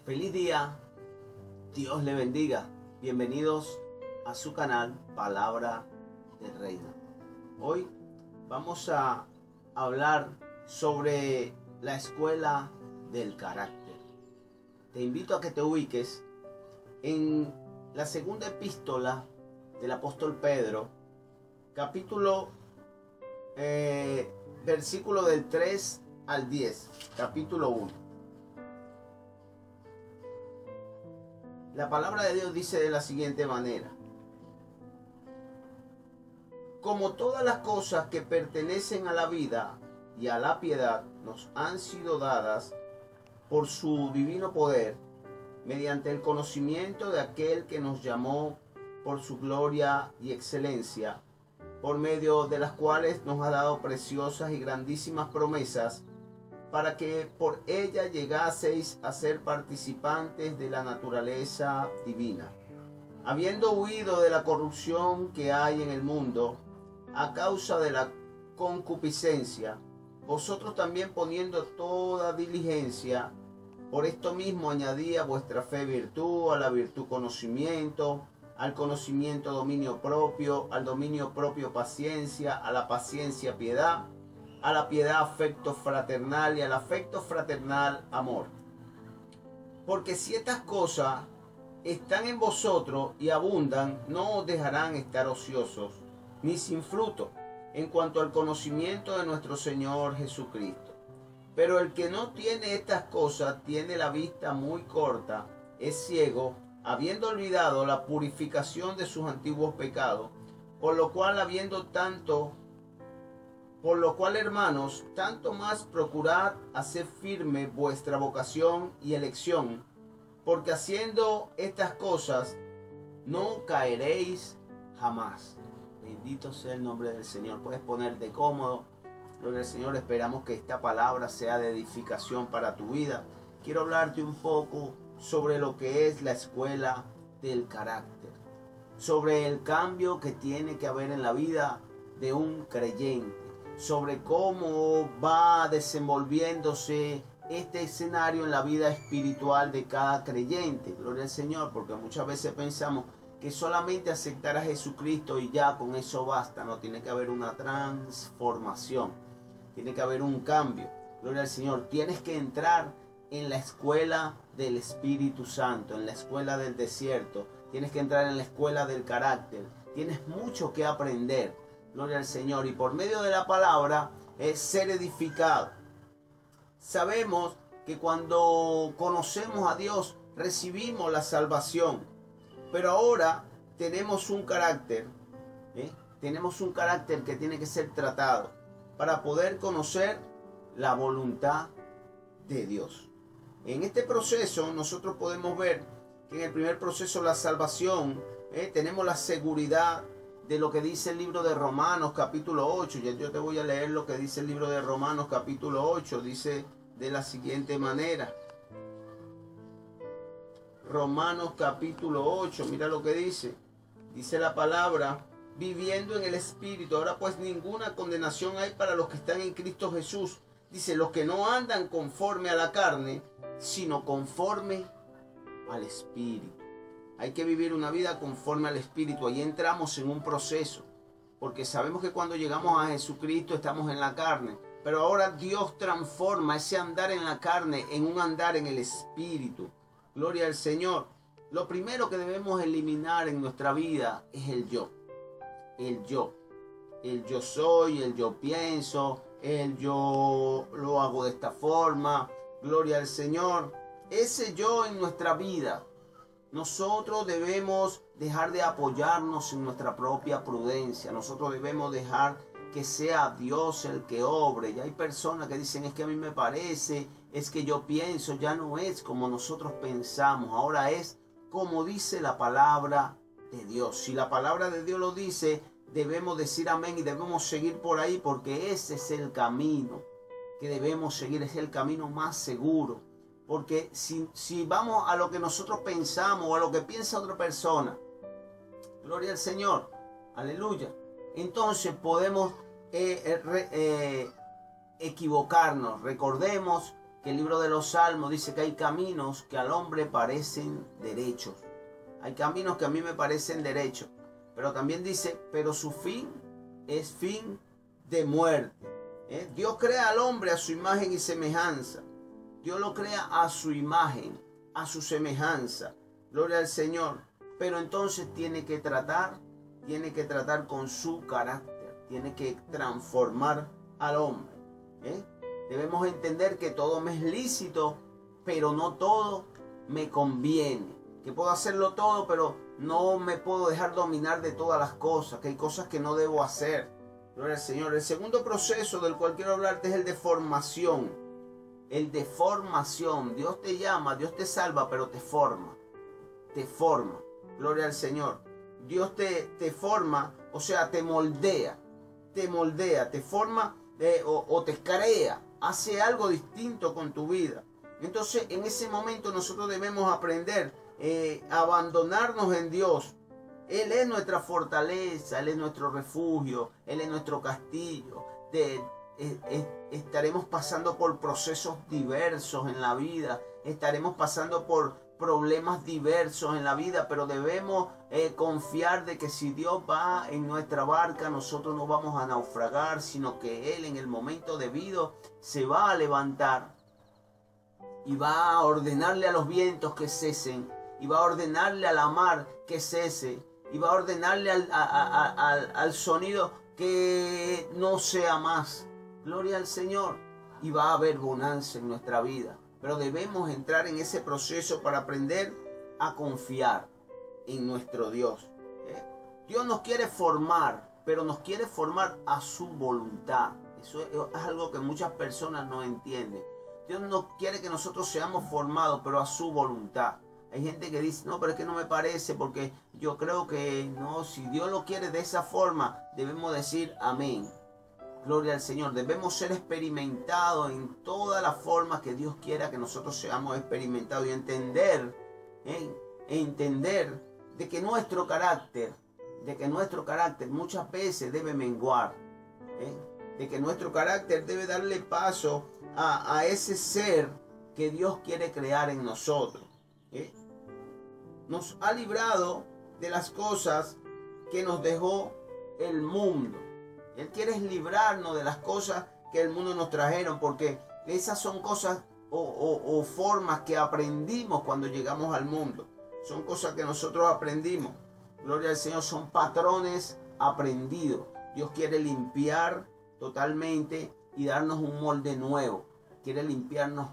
Feliz día, Dios le bendiga. Bienvenidos a su canal Palabra del Reino. Hoy vamos a hablar sobre la escuela del carácter. Te invito a que te ubiques en la segunda epístola del apóstol Pedro, capítulo, versículo del 3 al 10, capítulo 1. La palabra de Dios dice de la siguiente manera: como todas las cosas que pertenecen a la vida y a la piedad nos han sido dadas por su divino poder, mediante el conocimiento de aquel que nos llamó por su gloria y excelencia, por medio de las cuales nos ha dado preciosas y grandísimas promesas, para que por ella llegaseis a ser participantes de la naturaleza divina, habiendo huido de la corrupción que hay en el mundo a causa de la concupiscencia, vosotros también poniendo toda diligencia, por esto mismo añadid a vuestra fe virtud, a la virtud conocimiento, al conocimiento dominio propio, al dominio propio paciencia, a la paciencia piedad, a la piedad afecto fraternal y al afecto fraternal amor. Porque si estas cosas están en vosotros y abundan, no os dejarán estar ociosos ni sin fruto en cuanto al conocimiento de nuestro Señor Jesucristo. Pero el que no tiene estas cosas tiene la vista muy corta, es ciego, habiendo olvidado la purificación de sus antiguos pecados, por lo cual hermanos, tanto más procurad hacer firme vuestra vocación y elección, porque haciendo estas cosas no caeréis jamás. Bendito sea el nombre del Señor. Puedes ponerte cómodo. Gloria al Señor. Esperamos que esta palabra sea de edificación para tu vida. Quiero hablarte un poco sobre lo que es la escuela del carácter, sobre el cambio que tiene que haber en la vida de un creyente, sobre cómo va desenvolviéndose este escenario en la vida espiritual de cada creyente. Gloria al Señor, porque muchas veces pensamos que solamente aceptar a Jesucristo y ya con eso basta. No, tiene que haber una transformación, tiene que haber un cambio. Gloria al Señor. Tienes que entrar en la escuela del Espíritu Santo, en la escuela del desierto. Tienes que entrar en la escuela del carácter. Tienes mucho que aprender. Gloria al Señor. Y por medio de la palabra es ser edificado. Sabemos que cuando conocemos a Dios recibimos la salvación. Pero ahora tenemos un carácter. Tenemos un carácter que tiene que ser tratado para poder conocer la voluntad de Dios. En este proceso nosotros podemos ver que en el primer proceso, la salvación, tenemos la seguridad de lo que dice el libro de Romanos capítulo 8. Ya yo te voy a leer lo que dice el libro de Romanos capítulo 8. Dice de la siguiente manera. Romanos capítulo 8, mira lo que dice. Dice la palabra: viviendo en el Espíritu. Ahora pues ninguna condenación hay para los que están en Cristo Jesús. Dice: los que no andan conforme a la carne, sino conforme al Espíritu. Hay que vivir una vida conforme al Espíritu. Ahí entramos en un proceso, porque sabemos que cuando llegamos a Jesucristo estamos en la carne, pero ahora Dios transforma ese andar en la carne en un andar en el Espíritu. Gloria al Señor. Lo primero que debemos eliminar en nuestra vida es el yo. El yo. El yo soy, el yo pienso, el yo lo hago de esta forma. Gloria al Señor. Ese yo en nuestra vida. Nosotros debemos dejar de apoyarnos en nuestra propia prudencia. Nosotros debemos dejar que sea Dios el que obre. Y hay personas que dicen: es que a mí me parece, es que yo pienso. Ya no es como nosotros pensamos, ahora es como dice la palabra de Dios. Si la palabra de Dios lo dice, debemos decir amén y debemos seguir por ahí, porque ese es el camino que debemos seguir, es el camino más seguro. Porque si vamos a lo que nosotros pensamos o a lo que piensa otra persona, gloria al Señor, aleluya, entonces podemos equivocarnos. Recordemos que el libro de los Salmos dice que hay caminos que al hombre parecen derechos. Hay caminos que a mí me parecen derechos. Pero también dice, pero su fin es fin de muerte. Dios crea al hombre a su imagen y semejanza. Dios lo crea a su imagen, a su semejanza. Gloria al Señor. Pero entonces tiene que tratar con su carácter. Tiene que transformar al hombre. Debemos entender que todo me es lícito, pero no todo me conviene. Que puedo hacerlo todo, pero no me puedo dejar dominar de todas las cosas. Que hay cosas que no debo hacer. Gloria al Señor. El segundo proceso del cual quiero hablarte es el de formación. El de formación. Dios te llama, Dios te salva, pero te forma. Te forma. Gloria al Señor. Dios te forma, o sea, te moldea. Te forma o te crea. Hace algo distinto con tu vida. Entonces, en ese momento nosotros debemos aprender a abandonarnos en Dios. Él es nuestra fortaleza, Él es nuestro refugio, Él es nuestro castillo. Estaremos pasando por procesos diversos en la vida, estaremos pasando por problemas diversos en la vida, pero debemos confiar de que si Dios va en nuestra barca, nosotros no vamos a naufragar, sino que Él en el momento debido se va a levantar y va a ordenarle a los vientos que cesen, y va a ordenarle a la mar que cese, y va a ordenarle al sonido que no sea más. Gloria al Señor. Y va a haber bonanza en nuestra vida. Pero debemos entrar en ese proceso para aprender a confiar en nuestro Dios. Dios nos quiere formar, pero nos quiere formar a su voluntad. Eso es algo que muchas personas no entienden. Dios no quiere que nosotros seamos formados, pero a su voluntad. Hay gente que dice, no, pero es que no me parece, porque yo creo que no, si Dios lo quiere de esa forma, debemos decir amén. Gloria al Señor. Debemos ser experimentados en todas las formas que Dios quiera que nosotros seamos experimentados, y entender de que nuestro carácter muchas veces debe menguar. De que nuestro carácter debe darle paso a ese ser que Dios quiere crear en nosotros. Nos ha librado de las cosas que nos dejó el mundo. Él quiere librarnos de las cosas que el mundo nos trajeron, porque esas son cosas o formas que aprendimos cuando llegamos al mundo. Son cosas que nosotros aprendimos. Gloria al Señor, son patrones aprendidos. Dios quiere limpiar totalmente y darnos un molde nuevo. Quiere limpiarnos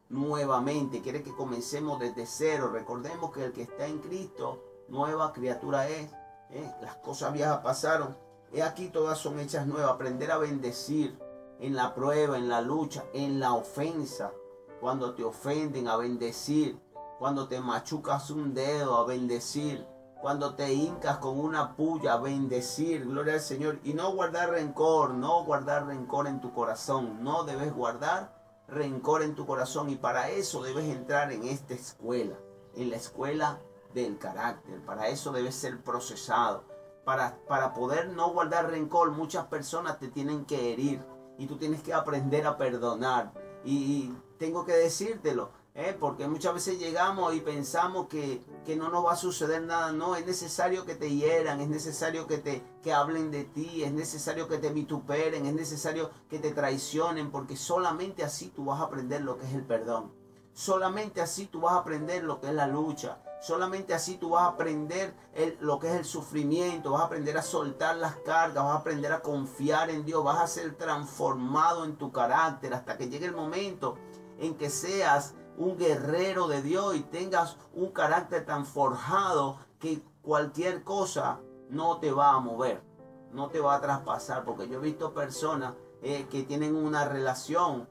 nuevamente, quiere que comencemos desde cero. Recordemos que el que está en Cristo, nueva criatura es. Las cosas viejas pasaron, he aquí todas son hechas nuevas. Aprender a bendecir en la prueba, en la lucha, en la ofensa. Cuando te ofenden, a bendecir. Cuando te machucas un dedo, a bendecir. Cuando te hincas con una puya, a bendecir. Gloria al Señor. Y no guardar rencor, no guardar rencor en tu corazón. No debes guardar rencor en tu corazón, y para eso debes entrar en esta escuela, en la escuela del carácter. Para eso debes ser procesado. Para poder no guardar rencor, muchas personas te tienen que herir y tú tienes que aprender a perdonar. Y tengo que decírtelo, porque muchas veces llegamos y pensamos que no nos va a suceder nada. No, es necesario que te hieran, es necesario que hablen de ti, es necesario que te vituperen, es necesario que te traicionen, porque solamente así tú vas a aprender lo que es el perdón. Solamente así tú vas a aprender lo que es la lucha. Solamente así tú vas a aprender lo que es el sufrimiento, vas a aprender a soltar las cargas, vas a aprender a confiar en Dios, vas a ser transformado en tu carácter hasta que llegue el momento en que seas un guerrero de Dios y tengas un carácter tan forjado que cualquier cosa no te va a mover, no te va a traspasar. Porque yo he visto personas que tienen una relación,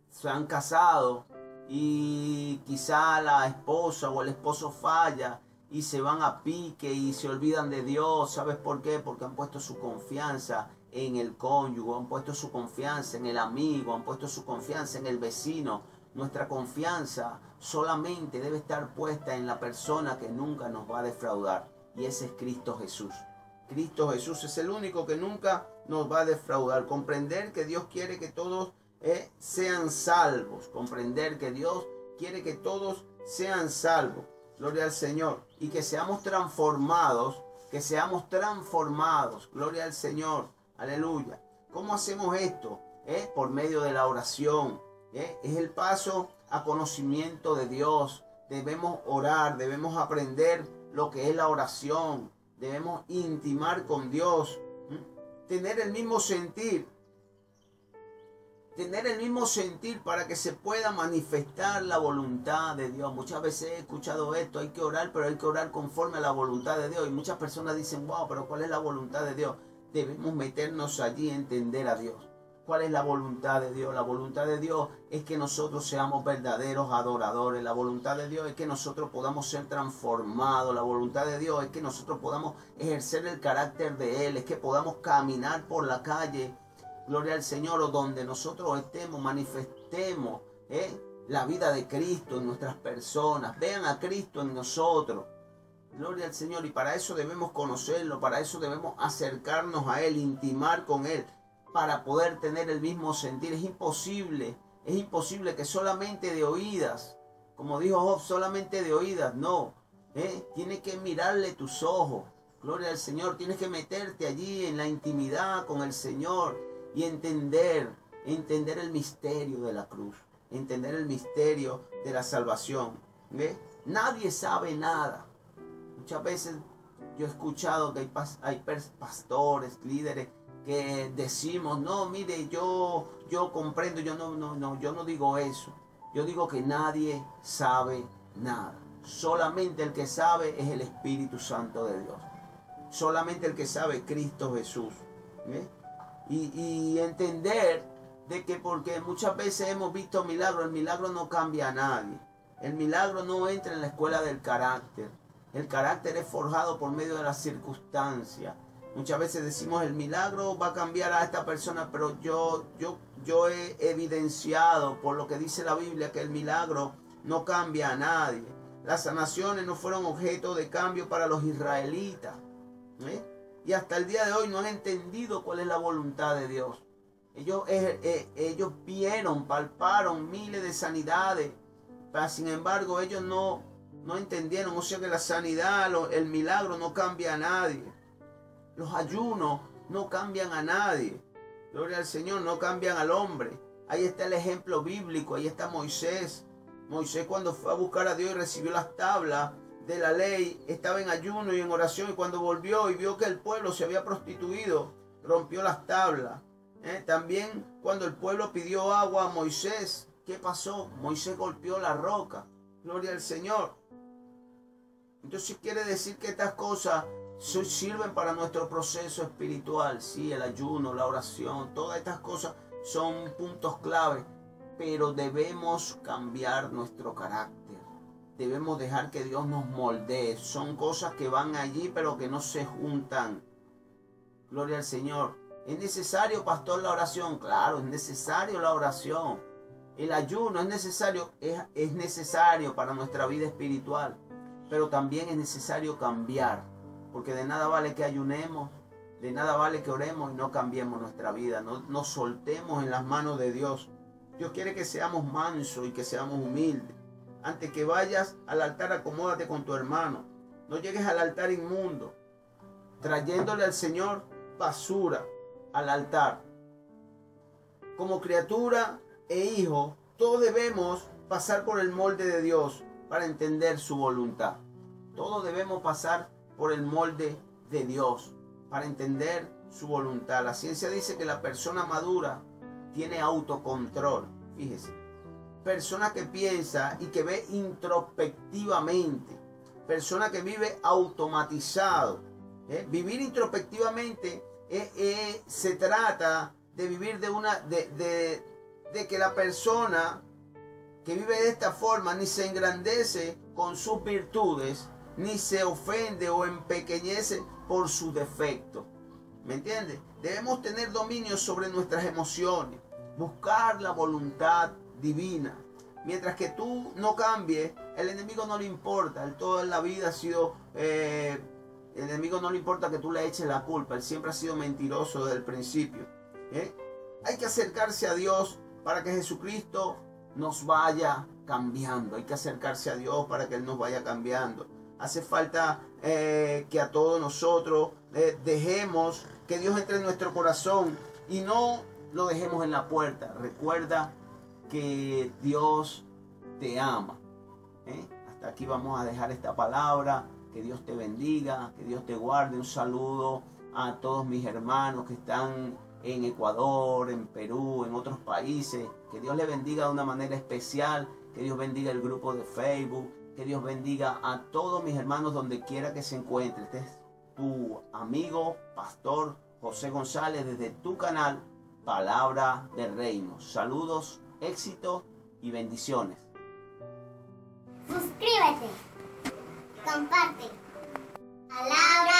se han casado y quizá la esposa o el esposo falla y se van a pique y se olvidan de Dios. ¿Sabes por qué? Porque han puesto su confianza en el cónyuge, han puesto su confianza en el amigo, han puesto su confianza en el vecino. Nuestra confianza solamente debe estar puesta en la persona que nunca nos va a defraudar, y ese es Cristo Jesús. Cristo Jesús es el único que nunca nos va a defraudar. Comprender que Dios quiere que todos sean salvos. Comprender que Dios quiere que todos sean salvos. Gloria al Señor. Y que seamos transformados. Que seamos transformados. Gloria al Señor. Aleluya. ¿Cómo hacemos esto? Por medio de la oración. Es el paso a conocimiento de Dios. Debemos orar. Debemos aprender lo que es la oración. Debemos intimar con Dios. Tener el mismo sentir. Tener el mismo sentir para que se pueda manifestar la voluntad de Dios. Muchas veces he escuchado esto, hay que orar, pero hay que orar conforme a la voluntad de Dios. Y muchas personas dicen, wow, pero ¿cuál es la voluntad de Dios? Debemos meternos allí y entender a Dios. ¿Cuál es la voluntad de Dios? La voluntad de Dios es que nosotros seamos verdaderos adoradores. La voluntad de Dios es que nosotros podamos ser transformados. La voluntad de Dios es que nosotros podamos ejercer el carácter de Él. Es que podamos caminar por la calle, gloria al Señor, o donde nosotros estemos, manifestemos la vida de Cristo en nuestras personas. Vean a Cristo en nosotros. Gloria al Señor. Y para eso debemos conocerlo, para eso debemos acercarnos a Él, intimar con Él, para poder tener el mismo sentir. Es imposible que solamente de oídas, como dijo Job, solamente de oídas, no. Tienes que mirarle tus ojos. Gloria al Señor. Tienes que meterte allí en la intimidad con el Señor y entender el misterio de la cruz, entender el misterio de la salvación. Nadie sabe nada. Muchas veces yo he escuchado que hay pastores, líderes, que decimos, no, mire, yo comprendo, yo no digo eso. Yo digo que nadie sabe nada. Solamente el que sabe es el Espíritu Santo de Dios. Solamente el que sabe es Cristo Jesús. Y entender de que porque muchas veces hemos visto milagros, el milagro no cambia a nadie. El milagro no entra en la escuela del carácter. El carácter es forjado por medio de las circunstancias. Muchas veces decimos el milagro va a cambiar a esta persona, pero yo he evidenciado por lo que dice la Biblia que el milagro no cambia a nadie. Las sanaciones no fueron objeto de cambio para los israelitas. Y hasta el día de hoy no han entendido cuál es la voluntad de Dios. Ellos vieron, palparon miles de sanidades, pero sin embargo ellos no entendieron. O sea que la sanidad, el milagro no cambia a nadie. Los ayunos no cambian a nadie. Gloria al Señor, no cambian al hombre. Ahí está el ejemplo bíblico, ahí está Moisés. Moisés cuando fue a buscar a Dios y recibió las tablas de la ley, estaba en ayuno y en oración, y cuando volvió y vio que el pueblo se había prostituido, rompió las tablas. También cuando el pueblo pidió agua a Moisés, ¿qué pasó? Moisés golpeó la roca. Gloria al Señor. Entonces quiere decir que estas cosas sirven para nuestro proceso espiritual. Sí, el ayuno, la oración, todas estas cosas son puntos clave, pero debemos cambiar nuestro carácter. Debemos dejar que Dios nos moldee. Son cosas que van allí, pero que no se juntan. Gloria al Señor. ¿Es necesario, pastor, la oración? Claro, es necesario la oración. El ayuno es necesario para nuestra vida espiritual, pero también es necesario cambiar. Porque de nada vale que ayunemos, de nada vale que oremos y no cambiemos nuestra vida, no nos soltemos en las manos de Dios. Dios quiere que seamos mansos y que seamos humildes. Antes que vayas al altar, acomódate con tu hermano. No llegues al altar inmundo, trayéndole al Señor basura al altar. Como criatura e hijo, todos debemos pasar por el molde de Dios para entender su voluntad. Todos debemos pasar por el molde de Dios para entender su voluntad. La ciencia dice que la persona madura tiene autocontrol. Fíjese, persona que piensa y que ve introspectivamente, persona que vive automatizado. Vivir introspectivamente se trata de vivir de que la persona que vive de esta forma ni se engrandece con sus virtudes, ni se ofende o empequeñece por su defecto. ¿Me entiendes? Debemos tener dominio sobre nuestras emociones, buscar la voluntad divina. Mientras que tú no cambies, el enemigo no le importa. Él toda la vida ha sido... el enemigo no le importa que tú le eches la culpa. Él siempre ha sido mentiroso desde el principio. Hay que acercarse a Dios para que Jesucristo nos vaya cambiando. Hay que acercarse a Dios para que Él nos vaya cambiando. Hace falta que a todos nosotros dejemos que Dios entre en nuestro corazón y no lo dejemos en la puerta. Recuerda que Dios te ama. Hasta aquí vamos a dejar esta palabra. Que Dios te bendiga, que Dios te guarde. Un saludo a todos mis hermanos que están en Ecuador, en Perú, en otros países. Que Dios les bendiga de una manera especial. Que Dios bendiga el grupo de Facebook. Que Dios bendiga a todos mis hermanos donde quiera que se encuentren. Este es tu amigo, Pastor José González, desde tu canal Palabra del Reino. Saludos, éxito y bendiciones. Suscríbete, comparte. Palabra